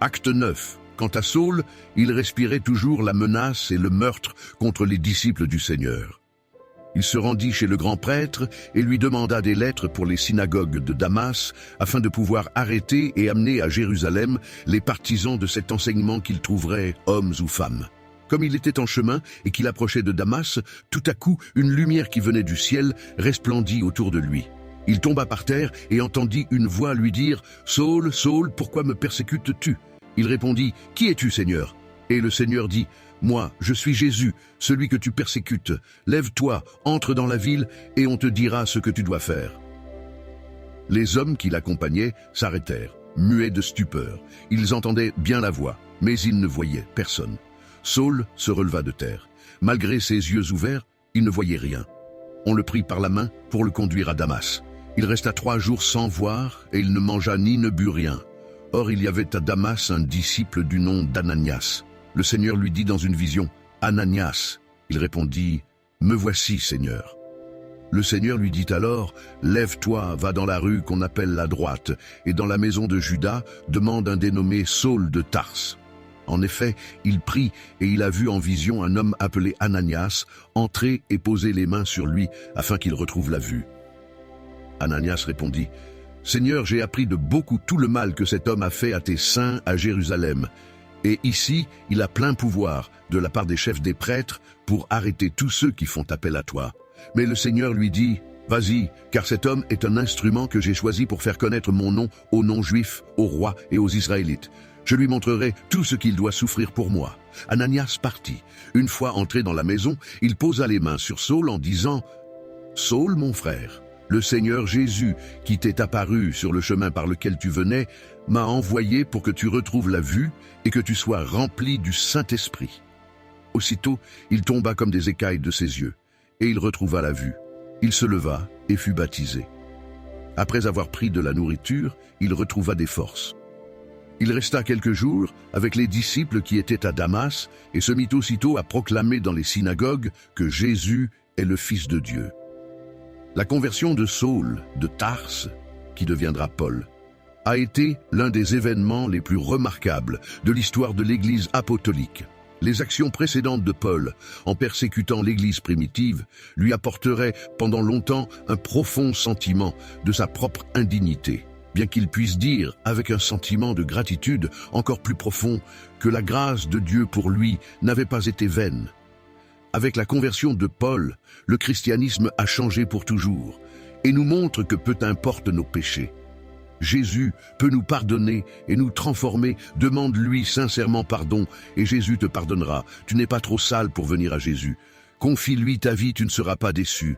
Acte 9. Quant à Saul, il respirait toujours la menace et le meurtre contre les disciples du Seigneur. Il se rendit chez le grand prêtre et lui demanda des lettres pour les synagogues de Damas afin de pouvoir arrêter et amener à Jérusalem les partisans de cet enseignement qu'il trouverait, hommes ou femmes. Comme il était en chemin et qu'il approchait de Damas, tout à coup, une lumière qui venait du ciel resplendit autour de lui. Il tomba par terre et entendit une voix lui dire « Saul, Saul, pourquoi me persécutes-tu » Il répondit « Qui es-tu, Seigneur » Et le Seigneur dit « Moi, je suis Jésus, celui que tu persécutes. Lève-toi, entre dans la ville, et on te dira ce que tu dois faire. » Les hommes qui l'accompagnaient s'arrêtèrent, muets de stupeur. Ils entendaient bien la voix, mais ils ne voyaient personne. Saul se releva de terre. Malgré ses yeux ouverts, il ne voyait rien. On le prit par la main pour le conduire à Damas. Il resta 3 jours sans voir, et il ne mangea ni ne but rien. Or il y avait à Damas un disciple du nom d'Ananias. Le Seigneur lui dit dans une vision, « Ananias !» Il répondit, « Me voici, Seigneur. » Le Seigneur lui dit alors, « Lève-toi, va dans la rue qu'on appelle la droite, et dans la maison de Judas, demande un dénommé Saul de Tarse. » En effet, il prit, et il a vu en vision un homme appelé Ananias entrer et poser les mains sur lui, afin qu'il retrouve la vue. Ananias répondit, « Seigneur, j'ai appris de beaucoup tout le mal que cet homme a fait à tes saints à Jérusalem. Et ici, il a plein pouvoir, de la part des chefs des prêtres, pour arrêter tous ceux qui font appel à toi. » Mais le Seigneur lui dit, « Vas-y, car cet homme est un instrument que j'ai choisi pour faire connaître mon nom aux non-juifs, aux rois et aux Israélites. Je lui montrerai tout ce qu'il doit souffrir pour moi. » Ananias partit. Une fois entré dans la maison, il posa les mains sur Saul en disant, « Saul, mon frère, le Seigneur Jésus, qui t'est apparu sur le chemin par lequel tu venais, m'a envoyé pour que tu retrouves la vue et que tu sois rempli du Saint-Esprit. » Aussitôt, il tomba comme des écailles de ses yeux, et il retrouva la vue. Il se leva et fut baptisé. Après avoir pris de la nourriture, il retrouva des forces. Il resta quelques jours avec les disciples qui étaient à Damas et se mit aussitôt à proclamer dans les synagogues que Jésus est le Fils de Dieu. La conversion de Saul de Tarse, qui deviendra Paul, a été l'un des événements les plus remarquables de l'histoire de l'Église apostolique. Les actions précédentes de Paul, en persécutant l'Église primitive, lui apporteraient pendant longtemps un profond sentiment de sa propre indignité, bien qu'il puisse dire, avec un sentiment de gratitude encore plus profond, que la grâce de Dieu pour lui n'avait pas été vaine. Avec la conversion de Paul, le christianisme a changé pour toujours et nous montre que peu importe nos péchés, Jésus peut nous pardonner et nous transformer. Demande-lui sincèrement pardon et Jésus te pardonnera. Tu n'es pas trop sale pour venir à Jésus. Confie-lui ta vie, tu ne seras pas déçu.